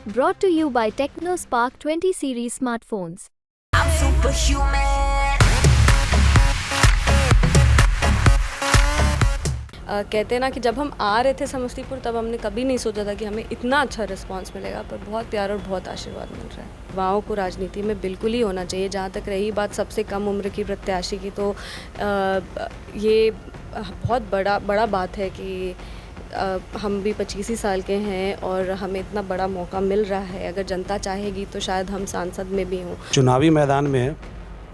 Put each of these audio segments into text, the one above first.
Brought to you by TechnoSpark 20 series smartphones. I'm superhuman. कहते हैं ना कि जब हम आ रहे थे समस्तीपुर तब हमने कभी नहीं सोचा था कि हमें इतना अच्छा रिस्पांस मिलेगा, पर बहुत प्यार और बहुत आशीर्वाद मिल रहा है। युवाओं को राजनीति में बिल्कुल ही होना चाहिए। जहाँ तक रही बात सबसे कम उम्र की प्रत्याशी की, तो ये बहुत बड़ा बात है कि हम भी 25 ही साल के हैं और हमें इतना बड़ा मौका मिल रहा है। अगर जनता चाहेगी तो शायद हम सांसद में भी हों। चुनावी मैदान में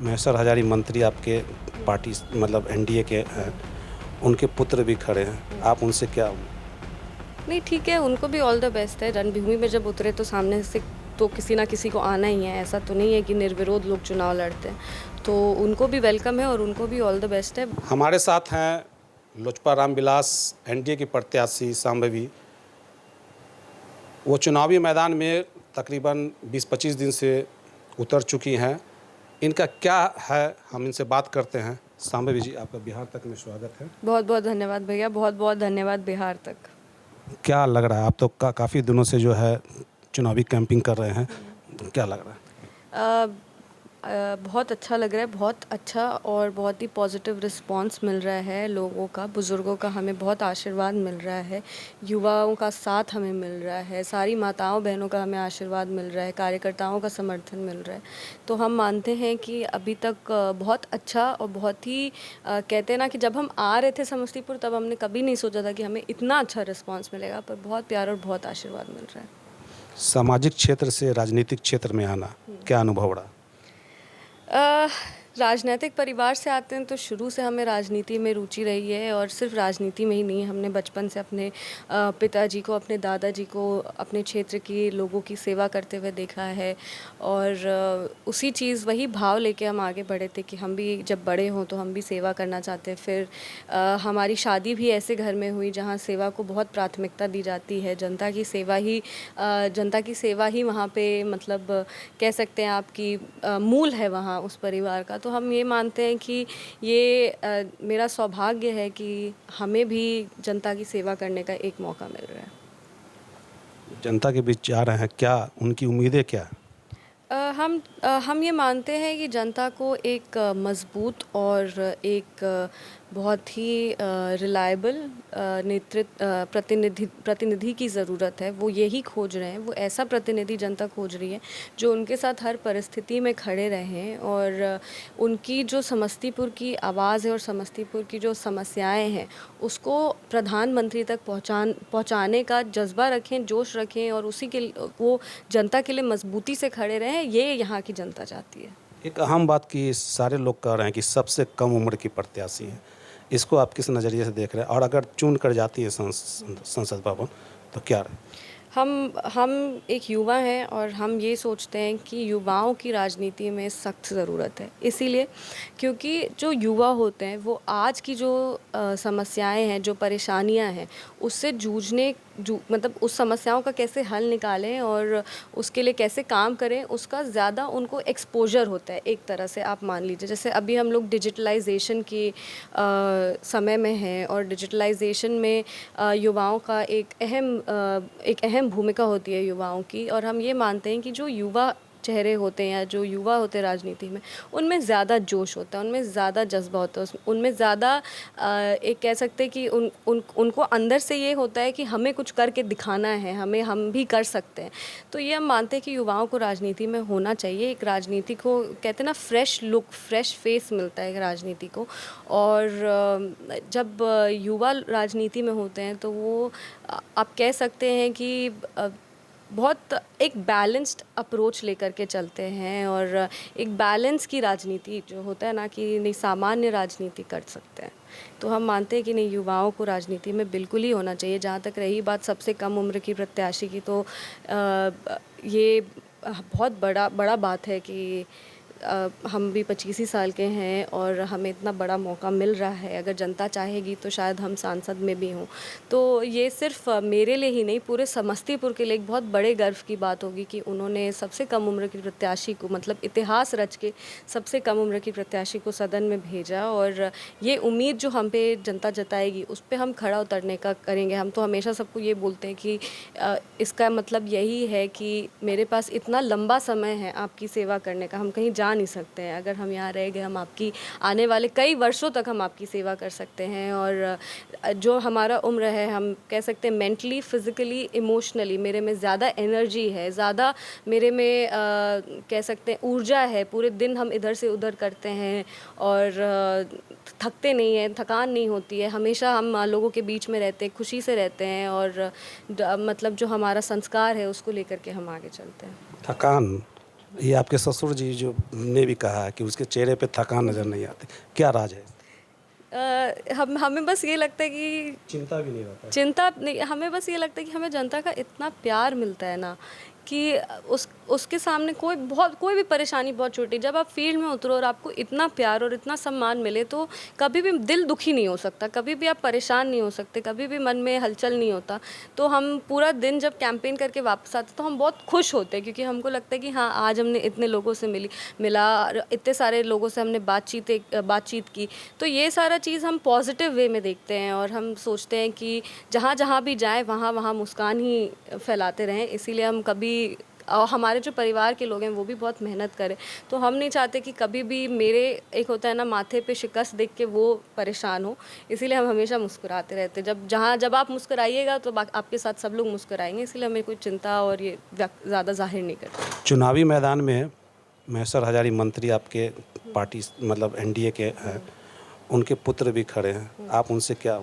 महेश्वर हजारी मंत्री आपके पार्टी मतलब एनडीए के हैं, उनके पुत्र भी खड़े हैं, आप उनसे क्या? नहीं, ठीक है, उनको भी ऑल द बेस्ट है। रणभूमि में जब उतरे तो सामने से तो किसी ना किसी को आना ही है। ऐसा तो नहीं है कि निर्विरोध लोग चुनाव लड़ते हैं, तो उनको भी वेलकम है और उनको भी ऑल द बेस्ट है। हमारे साथ हैं लोजपा रामविलास, एनडीए की प्रत्याशी शांभवी। वो चुनावी मैदान में तकरीबन 20-25 दिन से उतर चुकी हैं। इनका क्या है, हम इनसे बात करते हैं। शांभवी जी, आपका बिहार तक में स्वागत है। बहुत बहुत धन्यवाद भैया, बहुत बहुत धन्यवाद बिहार तक। क्या लग रहा है, आप तो काफ़ी दिनों से जो है चुनावी कैंपिंग कर रहे हैं, तो क्या लग रहा है? बहुत अच्छा लग रहा है, बहुत अच्छा और बहुत ही पॉजिटिव रिस्पांस मिल रहा है लोगों का, बुज़ुर्गों का हमें बहुत आशीर्वाद मिल रहा है, युवाओं का साथ हमें मिल रहा है, सारी माताओं बहनों का हमें आशीर्वाद मिल रहा है, कार्यकर्ताओं का समर्थन मिल रहा है। तो हम मानते हैं कि अभी तक बहुत अच्छा और बहुत ही कहते हैं ना कि जब हम आ रहे थे समस्तीपुर तब हमने कभी नहीं सोचा था कि हमें इतना अच्छा रिस्पॉन्स मिलेगा, पर बहुत प्यार और बहुत आशीर्वाद मिल रहा है। सामाजिक क्षेत्र से राजनीतिक क्षेत्र में आना, क्या अनुभव रहा? राजनीतिक परिवार से आते हैं तो शुरू से हमें राजनीति में रुचि रही है, और सिर्फ राजनीति में ही नहीं, हमने बचपन से अपने पिताजी को, अपने दादाजी को अपने क्षेत्र की लोगों की सेवा करते हुए देखा है, और उसी चीज़ वही भाव लेके हम आगे बढ़े थे कि हम भी जब बड़े हों तो हम भी सेवा करना चाहते हैं। फिर हमारी शादी भी ऐसे घर में हुई जहाँ सेवा को बहुत प्राथमिकता दी जाती है। जनता की सेवा ही वहाँ पे मतलब कह सकते हैं आपकी मूल है वहाँ उस परिवार का। तो हम ये मानते हैं कि ये मेरा सौभाग्य है कि हमें भी जनता की सेवा करने का एक मौका मिल रहा है। जनता के बीच जा रहे हैं, क्या उनकी उम्मीदें क्या? हम ये मानते हैं कि जनता को एक मज़बूत और एक बहुत ही रिलायबल प्रतिनिधि की ज़रूरत है। वो यही खोज रहे हैं, वो ऐसा प्रतिनिधि जनता खोज रही है जो उनके साथ हर परिस्थिति में खड़े रहें, और उनकी जो समस्तीपुर की आवाज़ है और समस्तीपुर की जो समस्याएं हैं उसको प्रधानमंत्री तक पहुंचाने का जज्बा रखें, जोश रखें, और उसी के वो जनता के लिए मजबूती से खड़े रहें। ये यहाँ की जनता चाहती है। एक अहम बात की सारे लोग कह रहे हैं कि सबसे कम उम्र की प्रत्याशी है, इसको आप किस नज़रिए से देख रहे हैं? और अगर चुन कर जाती है संसद भवन तो क्या रहे? हम एक युवा हैं और हम ये सोचते हैं कि युवाओं की राजनीति में सख्त ज़रूरत है। इसीलिए क्योंकि जो युवा होते हैं वो आज की जो समस्याएं हैं, जो परेशानियां हैं, उससे मतलब उस समस्याओं का कैसे हल निकालें और उसके लिए कैसे काम करें, उसका ज़्यादा उनको एक्सपोजर होता है। एक तरह से आप मान लीजिए जैसे अभी हम लोग डिजिटलाइजेशन के समय में हैं, और डिजिटलाइजेशन में युवाओं का एक अहम भूमिका होती है युवाओं की। और हम ये मानते हैं कि जो युवा चेहरे होते हैं या जो युवा होते हैं राजनीति में, उनमें ज़्यादा जोश होता है, उनमें ज़्यादा जज्बा होता है, उनमें ज़्यादा एक कह सकते हैं कि उनको अंदर से ये होता है कि हमें कुछ करके दिखाना है, हम भी कर सकते हैं। तो ये हम मानते हैं कि युवाओं को राजनीति में होना चाहिए। एक राजनीति को कहते हैं ना, फ्रेश लुक, फ्रेश फेस मिलता है एक राजनीति को। और जब युवा राजनीति में होते हैं तो वो आप कह सकते हैं कि बहुत एक बैलेंस्ड अप्रोच लेकर के चलते हैं, और एक बैलेंस की राजनीति जो होता है ना कि नहीं, सामान्य राजनीति कर सकते हैं। तो हम मानते हैं कि नहीं, युवाओं को राजनीति में बिल्कुल ही होना चाहिए। जहाँ तक रही बात सबसे कम उम्र की प्रत्याशी की, तो ये बहुत बड़ा बात है कि हम भी 25 ही साल के हैं और हमें इतना बड़ा मौका मिल रहा है। अगर जनता चाहेगी तो शायद हम सांसद में भी हों। तो ये सिर्फ मेरे लिए ही नहीं, पूरे समस्तीपुर के लिए एक बहुत बड़े गर्व की बात होगी कि उन्होंने सबसे कम उम्र की प्रत्याशी को, मतलब इतिहास रच के सबसे कम उम्र की प्रत्याशी को सदन में भेजा। और ये उम्मीद जो हम पे जनता जताएगी उस पे हम खड़ा उतरने का करेंगे। हम तो हमेशा सबको ये बोलते हैं कि इसका मतलब यही है कि मेरे पास इतना लंबा समय है आपकी सेवा करने का, हम कहीं जा नहीं सकते हैं। अगर हम यहाँ रह गए, हम आपकी आने वाले कई वर्षों तक हम आपकी सेवा कर सकते हैं। और जो हमारा उम्र है, हम कह सकते हैं मेंटली, फिज़िकली, इमोशनली मेरे में ज़्यादा एनर्जी है, ज़्यादा मेरे में कह सकते हैं ऊर्जा है। पूरे दिन हम इधर से उधर करते हैं और थकते नहीं हैं, थकान नहीं होती है। हमेशा हम लोगों के बीच में रहते हैं, खुशी से रहते हैं और मतलब जो हमारा संस्कार है उसको लेकर के हम आगे चलते हैं। थकान, ये आपके ससुर जी जो ने भी कहा है कि उसके चेहरे पे थकान नज़र नहीं आती, क्या राज है? हमें बस ये लगता है कि चिंता भी नहीं रहता? चिंता नहीं, हमें बस ये लगता है कि हमें जनता का इतना प्यार मिलता है ना कि उसके सामने कोई भी परेशानी बहुत छोटी, जब आप फील्ड में उतरो और आपको इतना प्यार और इतना सम्मान मिले तो कभी भी दिल दुखी नहीं हो सकता, कभी भी आप परेशान नहीं हो सकते, कभी भी मन में हलचल नहीं होता। तो हम पूरा दिन जब कैंपेन करके वापस आते तो हम बहुत खुश होते हैं, क्योंकि हमको लगता है कि हाँ, आज हमने इतने लोगों से मिला, इतने सारे लोगों से हमने बातचीत की। तो ये सारा चीज़ हम पॉजिटिव वे में देखते हैं और हम सोचते हैं कि जहाँ जहाँ भी जाएँ वहाँ मुस्कान ही फैलाते रहें। इसीलिए हम कभी, और हमारे जो परिवार के लोग हैं वो भी बहुत मेहनत करें, तो हम नहीं चाहते कि कभी भी मेरे, एक होता है ना, माथे पे शिकस्त देख के वो परेशान हो। इसीलिए हम हमेशा मुस्कुराते रहते हैं। जब आप मुस्कुराइएगा तो आपके साथ सब लोग मुस्कुराएंगे। इसीलिए हमें कोई चिंता और ये ज़्यादा जाहिर नहीं करते। चुनावी मैदान में महेश्वर हजारी मंत्री आपके पार्टी मतलब एनडीए के हैं, उनके पुत्र भी खड़े हैं, आप उनसे क्या?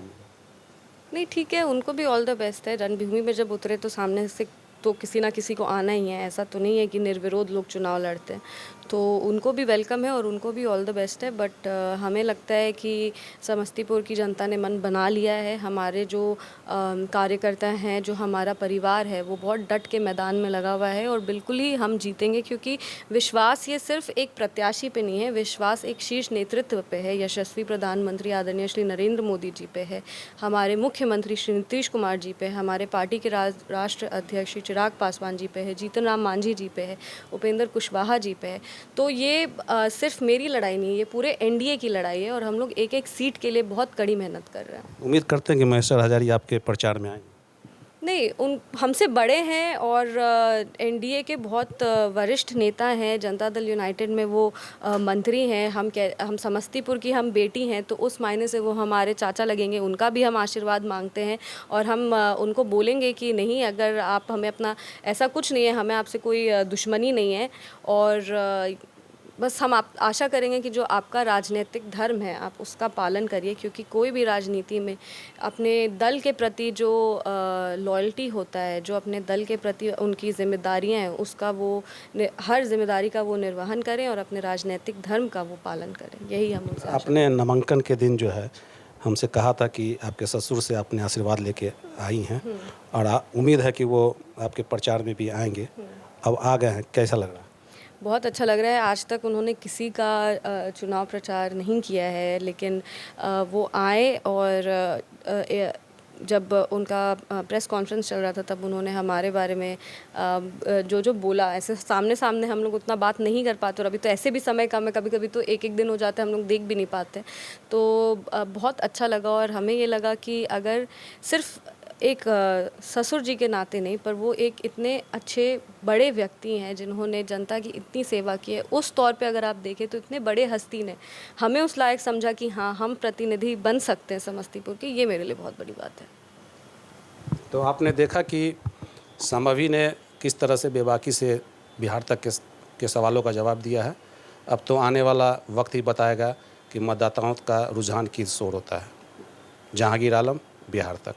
नहीं, ठीक है, उनको भी ऑल द बेस्ट है। रणभूमि में जब उतरे तो सामने से तो किसी ना किसी को आना ही है, ऐसा तो नहीं है कि निर्विरोध लोग चुनाव लड़ते हैं। तो उनको भी वेलकम है और उनको भी ऑल द बेस्ट है। बट हमें लगता है कि समस्तीपुर की जनता ने मन बना लिया है। हमारे जो कार्यकर्ता हैं, जो हमारा परिवार है, वो बहुत डट के मैदान में लगा हुआ है और बिल्कुल ही हम जीतेंगे, क्योंकि विश्वास ये सिर्फ एक प्रत्याशी पे नहीं है, विश्वास एक शीर्ष नेतृत्व पे है। यशस्वी प्रधानमंत्री आदरणीय श्री नरेंद्र मोदी जी पे है, हमारे मुख्यमंत्री श्री नीतीश कुमार जी पे, हमारे पार्टी के राष्ट्र अध्यक्ष श्री चिराग पासवान जी पे है, जीतन राम मांझी जी पे है, उपेंद्र कुशवाहा जी पे है। तो ये सिर्फ मेरी लड़ाई नहीं है, ये पूरे एनडीए की लड़ाई है और हम लोग एक एक सीट के लिए बहुत कड़ी मेहनत कर रहे हैं। उम्मीद करते हैं कि महेश्वर हजारी आपके प्रचार में आएंगे? नहीं, हमसे बड़े हैं और एनडीए के बहुत वरिष्ठ नेता हैं। जनता दल यूनाइटेड में वो मंत्री हैं। हम समस्तीपुर की हम बेटी हैं, तो उस मायने से वो हमारे चाचा लगेंगे। उनका भी हम आशीर्वाद मांगते हैं और हम उनको बोलेंगे कि नहीं, अगर आप हमें अपना, ऐसा कुछ नहीं है, हमें आपसे कोई दुश्मनी नहीं है। और बस हम आशा करेंगे कि जो आपका राजनीतिक धर्म है आप उसका पालन करिए, क्योंकि कोई भी राजनीति में अपने दल के प्रति जो लॉयल्टी होता है, जो अपने दल के प्रति उनकी जिम्मेदारियां हैं, उसका वो हर जिम्मेदारी का वो निर्वहन करें और अपने राजनीतिक धर्म का वो पालन करें। यही हम उनसे आशा आपने नामांकन के दिन जो है हमसे कहा था कि आपके ससुर से आपने आशीर्वाद लेके आई हैं और उम्मीद है कि वो आपके प्रचार में भी आएंगे। अब आ गए हैं, कैसा लग रहा है? बहुत अच्छा लग रहा है। आज तक उन्होंने किसी का चुनाव प्रचार नहीं किया है, लेकिन वो आए और जब उनका प्रेस कॉन्फ्रेंस चल रहा था तब उन्होंने हमारे बारे में जो बोला, ऐसे सामने सामने हम लोग उतना बात नहीं कर पाते और अभी तो ऐसे भी समय कम है, कभी कभी तो एक दिन हो जाता है, हम लोग देख भी नहीं पाते। तो बहुत अच्छा लगा और हमें ये लगा कि अगर सिर्फ एक ससुर जी के नाते नहीं, पर वो एक इतने अच्छे बड़े व्यक्ति हैं जिन्होंने जनता की इतनी सेवा की है, उस तौर पे अगर आप देखें तो इतने बड़े हस्ती ने हमें उस लायक समझा कि हाँ, हम प्रतिनिधि बन सकते हैं समस्तीपुर की। ये मेरे लिए बहुत बड़ी बात है। तो आपने देखा कि संभवी ने किस तरह से बेबाकी से बिहार तक के सवालों का जवाब दिया है। अब तो आने वाला वक्त ही बताएगा कि मतदाताओं का रुझान किस ओर होता है। जहांगीर आलम, बिहार तक।